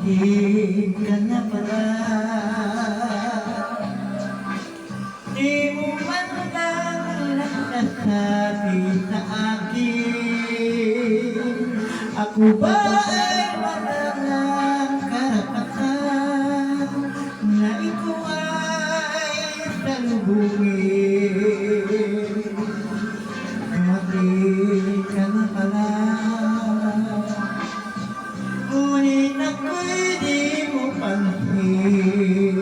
Dumating ka na pala. Di mo man lang nagsasabi sa akin, ako ba ay wala ng karapatan na ikaw ay salubungin. Dumating ka na pala. Ngunit ako'y di mo pansin.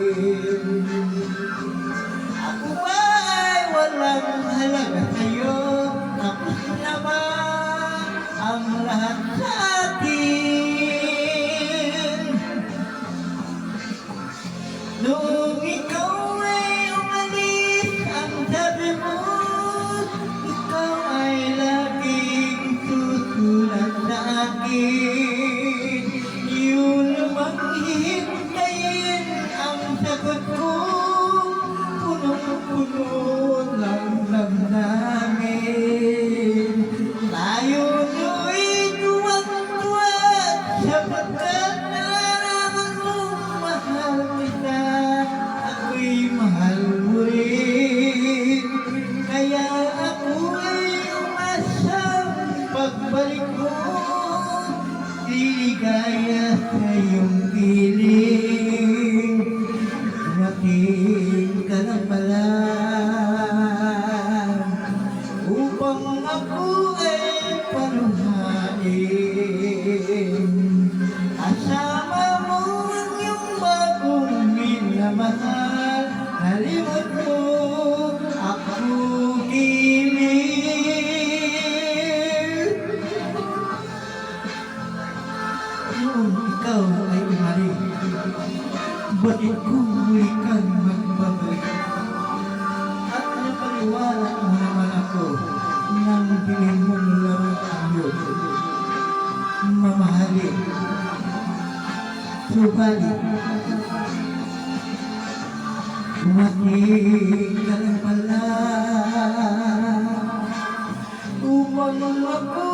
Ako ba ay walang halaga sa'yo? Tapos na ba ang lahat sa atin? Noong ikaw ay umalis, ang sabi mo, ikaw ay laging susulat sa akin. Yun namang hihintayin ang sagot ko, punong-puno ng damdamin. Tayo nyo'y tuwang-tuwa sapagkat nararamdaman mong mahal kita. Ako'y mahal mo rin, kaya ako'y umasang pagbalik mo. Liligaya sa iyong piling. Dumating ka na pala upang ako ay paluhain. Kasama mo ang iyong bagong minamahal. Nalimot mo ako kilig. Noong ikaw ay umalis, bakit kung muli kang magbabalik? At napaniwala mo naman ako nang bilhin mong laro tayo. Mamahalin, subalit, dumating ka na pala upang ako